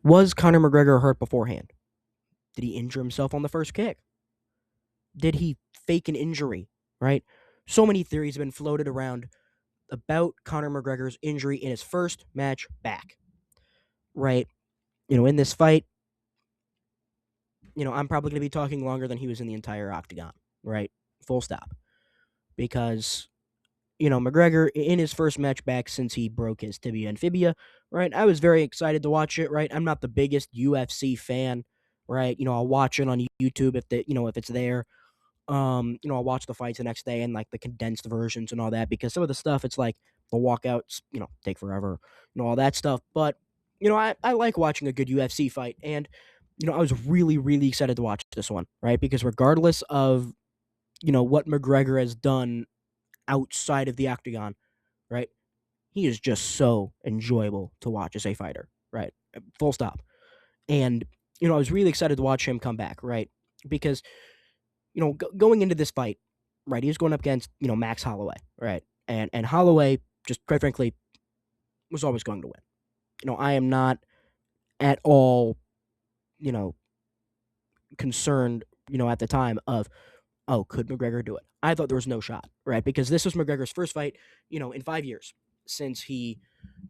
Was Conor McGregor hurt beforehand? Did he injure himself on the first kick? Did he fake an injury, right? So many theories have been floated around about Conor McGregor's injury in his first match back, right? In this fight, I'm probably going to be talking longer than he was in the entire octagon, right? Full stop. Because, McGregor, in his first match back since he broke his tibia and fibia, right? I was very excited to watch it, right? I'm not the biggest UFC fan, right? I'll watch it on YouTube if it's there. I'll watch the fights the next day and like the condensed versions and all that because some of the stuff it's like the walkouts, take forever, all that stuff. But I like watching a good UFC fight, and I was really, really excited to watch this one, right? Because regardless of what McGregor has done outside of the octagon, right? He is just so enjoyable to watch as a fighter, right? Full stop. And I was really excited to watch him come back, right? Because going into this fight, right, he was going up against, Max Holloway, right? And Holloway, just quite frankly, was always going to win. I am not at all, you know, concerned, at the time of, oh, could McGregor do it? I thought there was no shot, right? Because this was McGregor's first fight, in 5 years since he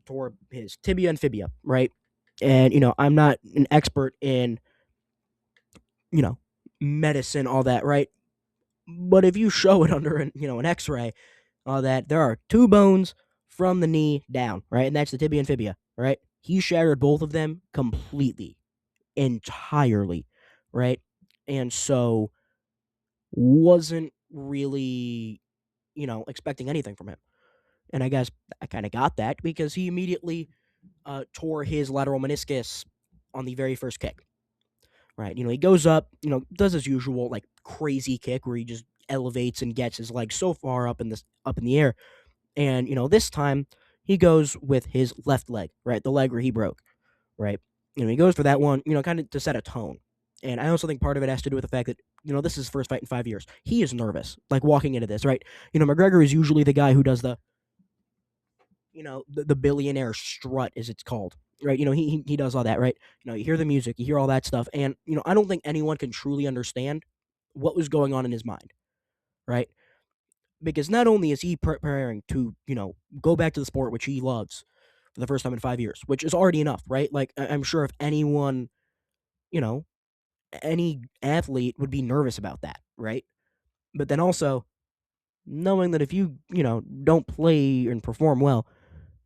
tore his tibia and fibia, right? And, I'm not an expert in, you know, medicine, all that, right? But if you show it under an X-ray, that there are two bones from the knee down, right? And that's the tibia and fibia, right? He shattered both of them completely, entirely, right? And so wasn't really, expecting anything from him. And I guess I kind of got that because he immediately tore his lateral meniscus on the very first kick, right? He goes up, does his usual like crazy kick where he just elevates and gets his leg so far up in the air. And this time he goes with his left leg, right? The leg where he broke, right? He goes for that one, kind of to set a tone. And I also think part of it has to do with the fact that, this is his first fight in 5 years. He is nervous, like walking into this, right? McGregor is usually the guy who does the billionaire strut, as it's called, right? He does all that, right? You hear the music, you hear all that stuff. And, I don't think anyone can truly understand what was going on in his mind, right? Because not only is he preparing to, go back to the sport, which he loves for the first time in 5 years, which is already enough, right? Like, I'm sure if anyone, you know, any athlete would be nervous about that, right? But then also knowing that if you, don't play and perform well,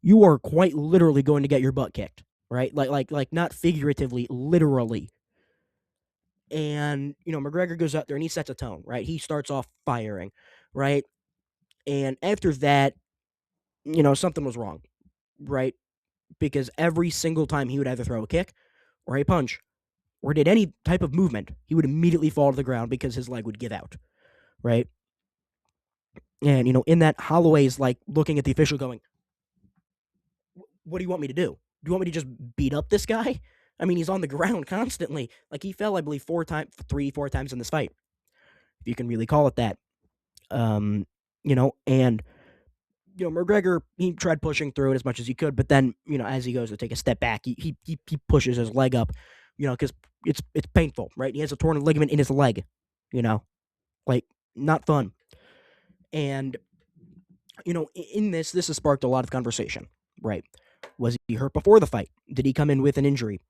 you are quite literally going to get your butt kicked, right? Like not figuratively, literally. And, McGregor goes out there and he sets a tone, right? He starts off firing, right? And after that, something was wrong, right? Because every single time he would either throw a kick or a punch or did any type of movement, he would immediately fall to the ground because his leg would give out, right? And, in that, Holloway's like looking at the official going, what do you want me to do? Do you want me to just beat up this guy? I mean, he's on the ground constantly. Like, he fell, I believe, 4 times in this fight, if you can really call it that. And McGregor, he tried pushing through it as much as he could, but then, as he goes to take a step back, he pushes his leg up, because it's painful, right? He has a torn ligament in his leg, like, not fun. And, in this has sparked a lot of conversation, right? Was he hurt before the fight? Did he come in with an injury?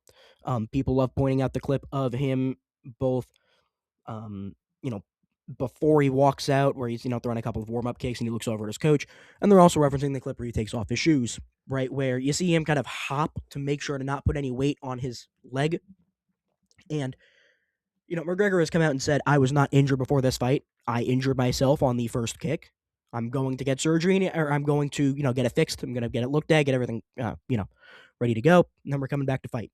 People love pointing out the clip of him both, um, you know, before he walks out, where he's, throwing a couple of warm up kicks and he looks over at his coach. And they're also referencing the clip where he takes off his shoes, right? Where you see him kind of hop to make sure to not put any weight on his leg. And, McGregor has come out and said, I was not injured before this fight. I injured myself on the first kick. I'm going to get surgery, or I'm going to, get it fixed. I'm going to get it looked at, get everything, ready to go. And then we're coming back to fight.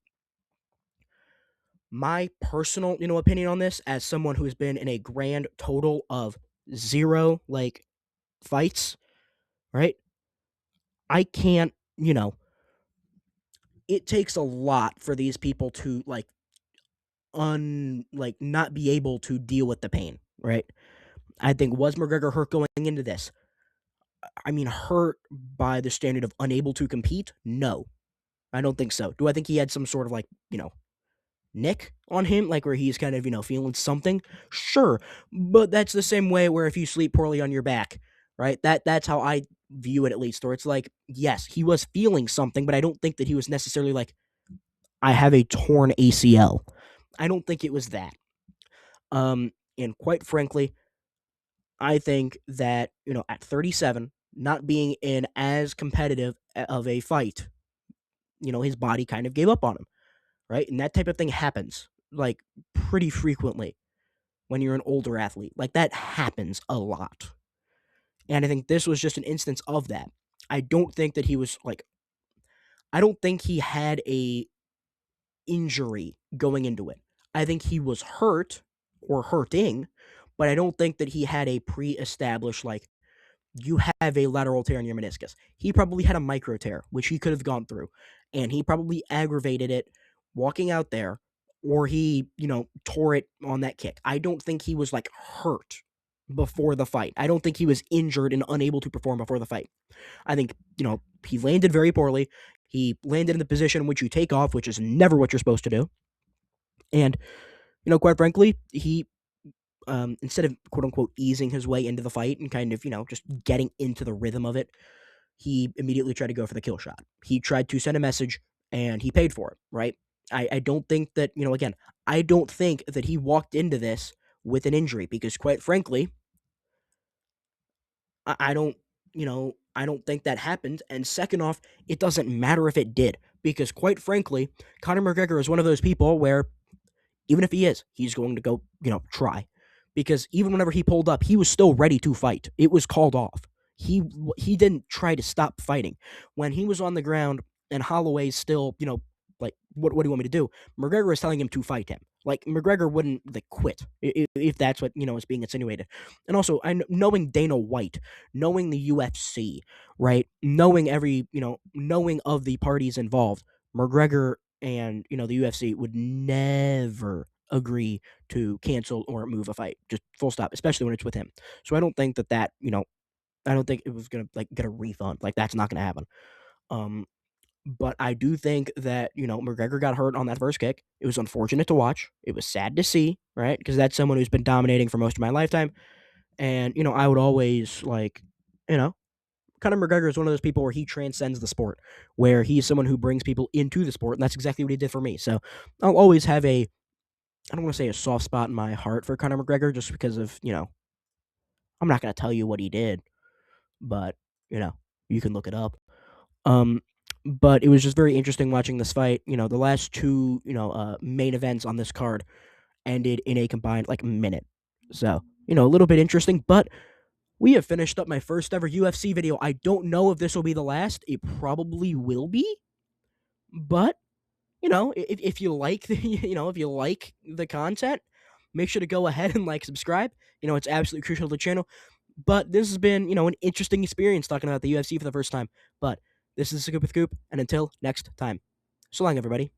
My personal, opinion on this, as someone who's been in a grand total of 0, like, fights, right? I can't, it takes a lot for these people to, like, not be able to deal with the pain, right? I think, was McGregor hurt going into this? I mean, hurt by the standard of unable to compete? No. I don't think so. Do I think he had some sort of like, nick on him, like where he's kind of, feeling something? Sure. But that's the same way where if you sleep poorly on your back, right? That's how I view it, at least. Or it's like, yes, he was feeling something, but I don't think that he was necessarily like, I have a torn ACL. I don't think it was that. And quite frankly, I think that, at 37, not being in as competitive of a fight, his body kind of gave up on him, right? And that type of thing happens like pretty frequently when you're an older athlete. Like that happens a lot. And I think this was just an instance of that. I don't think that he was like, I don't think he had a injury going into it. I think he was hurt or hurting, but I don't think that he had a pre-established like, you have a lateral tear in your meniscus. He probably had a micro tear, which he could have gone through, and he probably aggravated it walking out there, or he, tore it on that kick. I don't think he was like hurt before the fight. I don't think he was injured and unable to perform before the fight. I think, he landed very poorly. He landed in the position in which you take off, which is never what you're supposed to do. And, quite frankly, he instead of quote unquote easing his way into the fight and kind of, just getting into the rhythm of it, he immediately tried to go for the kill shot. He tried to send a message and he paid for it, right? I don't think that, again, I don't think that he walked into this with an injury because, quite frankly, I don't, I don't think that happened. And second off, it doesn't matter if it did because, quite frankly, Conor McGregor is one of those people where even if he is, he's going to go, try. Because even whenever he pulled up, he was still ready to fight. It was called off. He didn't try to stop fighting. When he was on the ground and Holloway's still, like, what do you want me to do? McGregor is telling him to fight him. Like, McGregor wouldn't, like, quit if that's what, is being insinuated. And also, knowing Dana White, knowing the UFC, right? Knowing knowing of the parties involved, McGregor and, the UFC would never agree to cancel or move a fight. Just full stop, especially when it's with him. So I don't think that, I don't think it was gonna like get a refund. Like that's not gonna happen. Um, but I do think that, McGregor got hurt on that first kick. It was unfortunate to watch. It was sad to see, right? Because that's someone who's been dominating for most of my lifetime. And, I would always like, you know, Conor McGregor is one of those people where he transcends the sport, where he's someone who brings people into the sport, and that's exactly what he did for me. So I'll always have I don't want to say a soft spot in my heart for Conor McGregor just because of, I'm not going to tell you what he did, but, you know, you can look it up. Um, but it was just very interesting watching this fight. The last two, main events on this card ended in a combined like minute. So, a little bit interesting, but we have finished up my first ever UFC video. I don't know if this will be the last. It probably will be, but if you like the, if you like the content, make sure to go ahead and like subscribe. It's absolutely crucial to the channel. But this has been, an interesting experience talking about the UFC for the first time. But this is Scoop with Coop, and until next time, so long, everybody.